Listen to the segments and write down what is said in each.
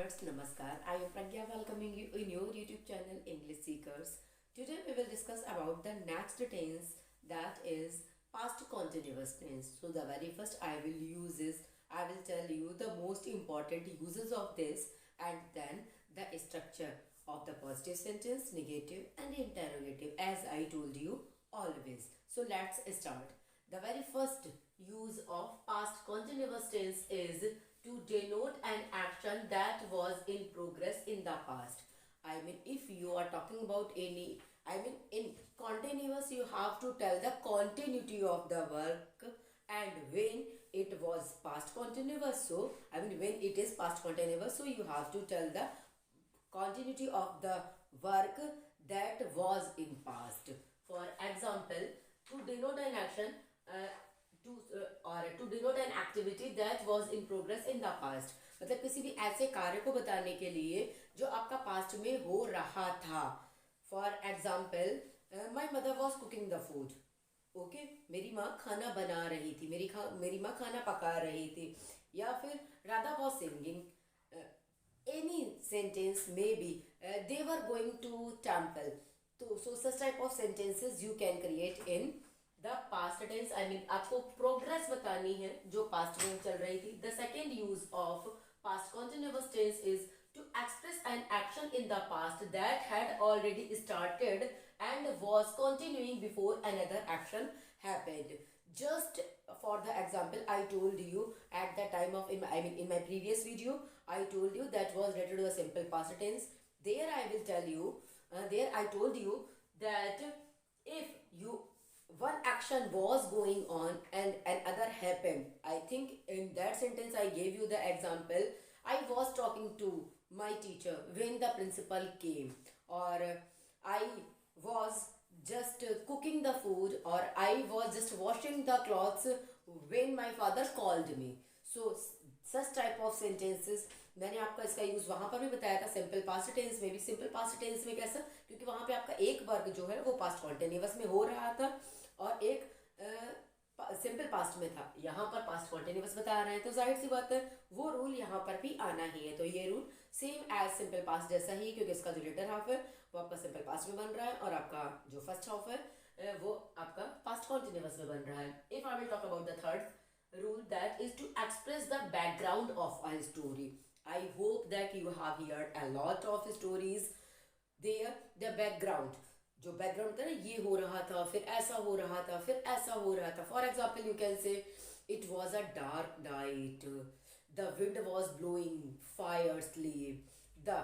listeners, Namaskar. I am Pragya welcoming you in your YouTube channel English Seekers. Today we will discuss about the next tense, that is past continuous tense. So the very first I will tell you the most important uses of this, and then the structure of the positive sentence, negative and interrogative, as I told you always. So let's start. The very first use of past continuous tense is to denote an action that was in progress in the past. I mean, if you are talking about in continuous, you have to tell the continuity of the work, and when it was past continuous, so when it is past continuous, so you have to tell the continuity of the work that was in past. For example, to denote an action, to denote an activity that was in progress in the past, मतलब किसी भी ऐसे कार्य को बताने के लिए जो आपका पास्ट में हो रहा था. For example, my mother was cooking the food. Okay, मेरी माँ खाना बना रही थी, मेरी माँ खाना पका रही थी. या फिर Radha was singing. Any sentence maybe they were going to temple. So such type of sentences you can create in the past tense. आपको progress बतानी है जो past में चल रही थी. The second use of past continuous tense is to express an action in the past that had already started and was continuing before another action happened. Just for the example I told you at the time of in my previous video, I told you that was related to the simple past tense. There I will tell you, there I told you that if you one action was going on and another happened. I think in that sentence I gave you the example. I was talking to my teacher when the principal came, or I was just cooking the food, or I was just washing the clothes when my father called me. So such type of sentences मैंने आपका इसका use वहां पर भी बताया था. Simple past tense में भी. सिंपल पास्ट टेंस में कैसा, क्योंकि वहां पे आपका एक वर्ग जो है वो पास्ट कॉन्टिन्यूअस में हो रहा था और एक सिंपल पास्ट में था. यहाँ पर पास्ट कॉन्टिन्यूअस बता रहे हैं, तो जाहिर सी बात है वो रूल यहाँ पर भी आना ही है. तो ये rule same as simple past जैसा ही, क्योंकि इसका जो लेटर हाफ है वो आपका सिंपल पास्ट में बन रहा है और आपका जो फर्स्ट हाफ है वो आपका पास्ट कॉन्टिन्यूअस में बन रहा है. If I will talk about the third rule, that is to express the background of a story. I hope that you have heard a lot of stories there. The background, जो background होता है ना, ये हो रहा था, फिर ऐसा हो रहा था, फिर ऐसा हो रहा था. For example you can say it was a dark night, the wind was blowing fiercely, the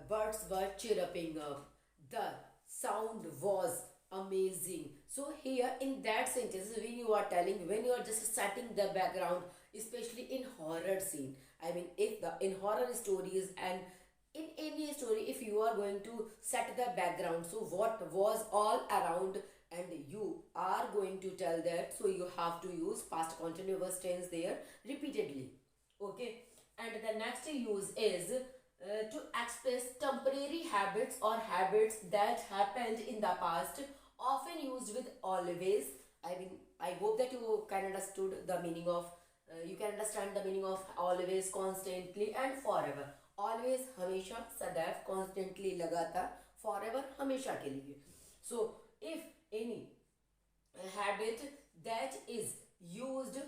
birds were chirping up, the sound was amazing. So here in that sentence, when you are telling, when you are just setting the background, especially in horror scene, if in horror stories and in any story, if you are going to set the background, so what was all around and you are going to tell that, so you have to use past continuous tense there repeatedly. Okay, and the next use is to express temporary habits or habits that happened in the past, often used with always. I hope that you can understood the meaning of you can understand the meaning of always, constantly and forever. Always हमेशा, सदैव, constantly लगातार, forever हमेशा के लिए. So if any habit that is used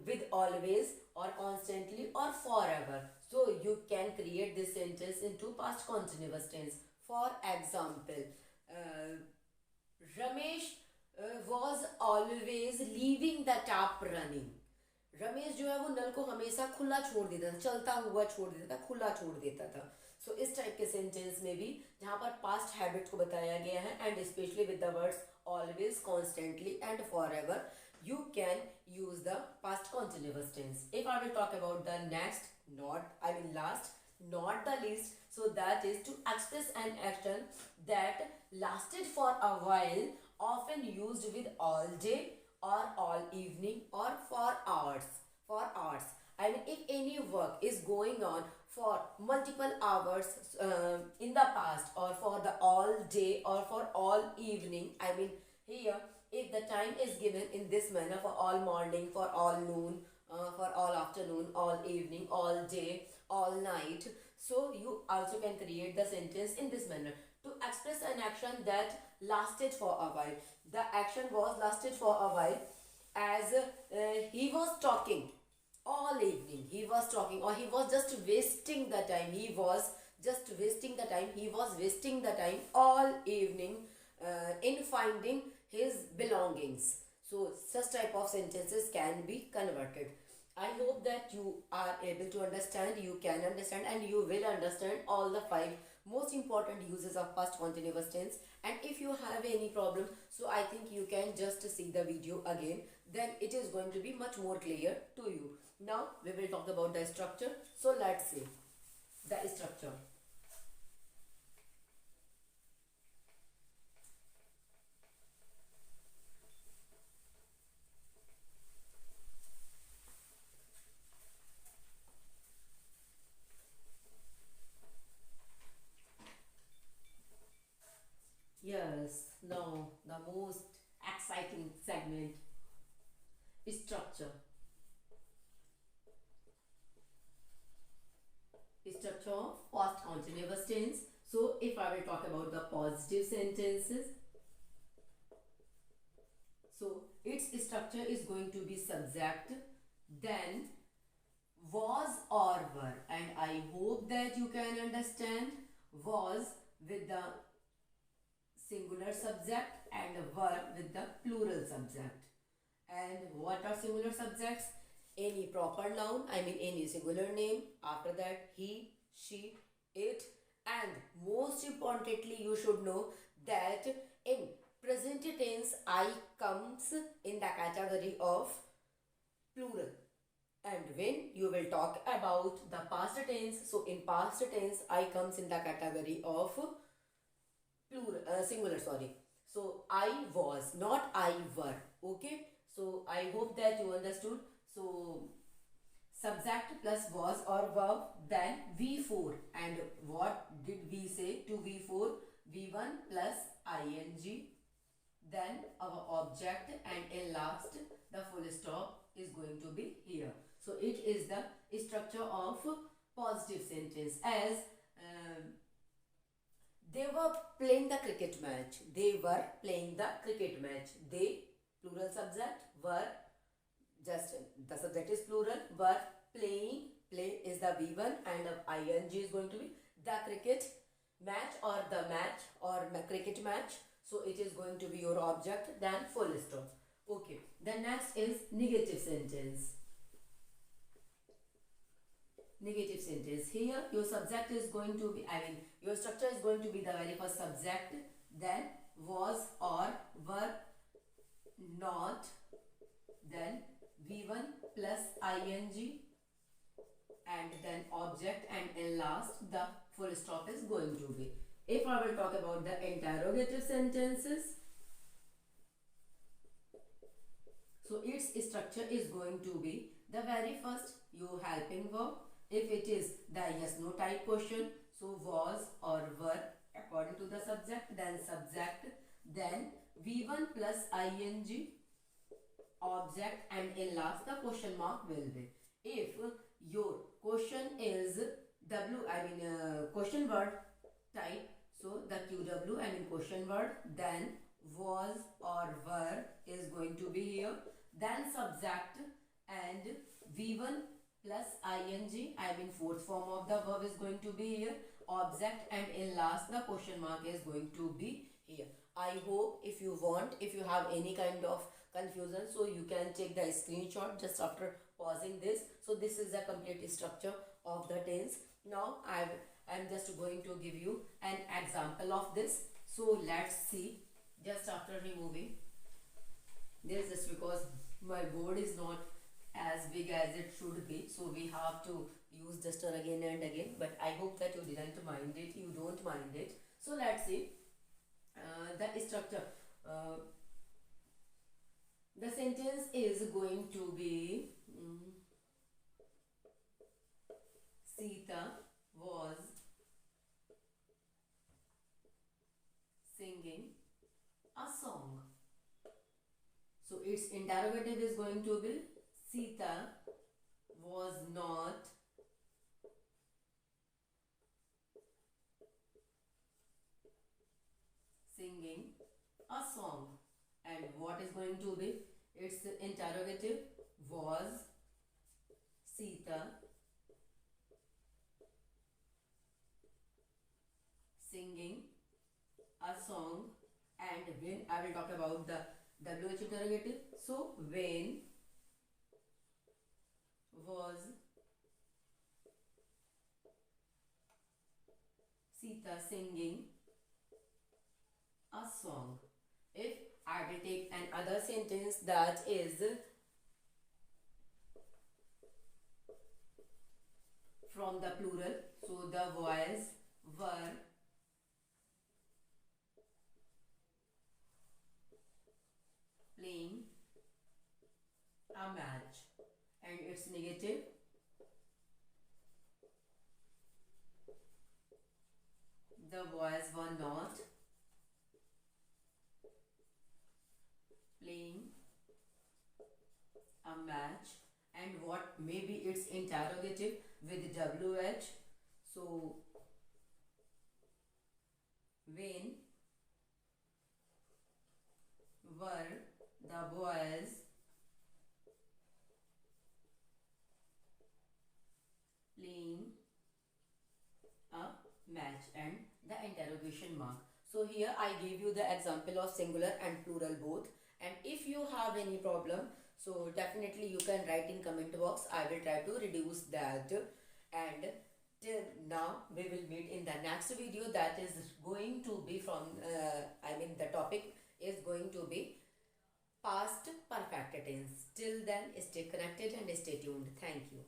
with always or constantly or forever, so you can create this sentence into past continuous tense. For example, Ramesh was always leaving the tap running. Ramesh जो है वो नल को हमेशा खुला छोड़ देता था, चलता हुआ छोड़ देता था, खुला छोड़ देता था. सो इस टाइप के सेंटेंस में भी जहाँ पर पास्ट हैबिट को बताया गया है, and specially with the words always, constantly and forever, you can use the past continuous tense. If I will talk about the next, last, not the least, so that is to express an action that lasted for a while, often used with all day or all evening or for hours. If any work is going on for multiple hours in the past, or for the all day or for all evening, here if the time is given in this manner, for all morning, for all noon, for all afternoon, all evening, all day, all night. So you also can create the sentence in this manner. To express an action that lasted for a while. The action was lasted for a while, as he was talking all evening. He was talking, or he was just wasting the time. He was just wasting the time. He was wasting the time all evening in finding his belongings. So such type of sentences can be converted. I hope that you are able to understand, you can understand, and you will understand all the five most important uses of past continuous tense. And if you have any problem, so I think you can just see the video again, then it is going to be much more clear to you. Now we will talk about the structure. So let's see the structure. Yes, now the most exciting segment, structure. Structure of past continuous tense. So if I will talk about the positive sentences, so its structure is going to be subject, then was or were, and I hope that you can understand. Was with the singular subject and were with the plural subject. And what are singular subjects? Any proper noun, I mean any singular name, after that he, she, it, and most importantly you should know that in present tense I comes in the category of plural. And when you will talk about the past tense, so in past tense I comes in the category of plural, singular, sorry. So I was, not I were. Okay, so I hope that you understood. So subject plus was or verb, then V4. And what did we say to V4? V1 plus ing, then our object, and in last the full stop is going to be here. So it is the structure of positive sentence. As they were playing the cricket match. They were playing the cricket match. They, plural subject, were, just the subject is plural, were playing. Play is the V1 and the ing is going to be the cricket match, or the match, or cricket match. So it is going to be your object, then full stop. Okay, the next is negative sentence. Negative sentence. Here your subject is going to be, I mean your structure is going to be the very first subject, then was or were not, then V1 plus ing, and then object, and in last the full stop is going to be. If I will talk about the interrogative sentences, so its structure is going to be the very first you helping verb. If it is the yes no type question, so was or were according to the subject, then subject, then V1 plus ing, object, and in last the question mark will be. If your question is question word type, so the QW, question word, then was or were is going to be here, then subject and V1 plus ing, fourth form of the verb is going to be here, object, and in last the question mark is going to be here. I hope if you want, if you have any kind of confusion, so you can take the screenshot just after pausing this. So this is the complete structure of the tense. Now I'm just going to give you an example of this. So let's see, just after removing this, just because my board is not as big as it should be, so we have to use duster again and again, but I hope that you didn't mind it, you don't mind it. So let's see the structure. The sentence is going to be Sita was singing a song. So its interrogative is going to be Sita was not singing a song. And what is going to be its interrogative? Was Sita singing a song? And when, I will talk about the WH interrogative. So when was Sita singing a song? If I will take another sentence, that is from the plural, so the boys were playing a match, and its negative, the boys were not playing a match. And what may be its interrogative with WH? So when were the boys playing a match, and the interrogation mark. So here I gave you the example of singular and plural both, and if you have any problem, so definitely you can write in comment box. I will try to reduce that. And till now we will meet in the next video, that is going to be from the topic is going to be past perfect tense. Till then, stay connected and stay tuned. Thank you.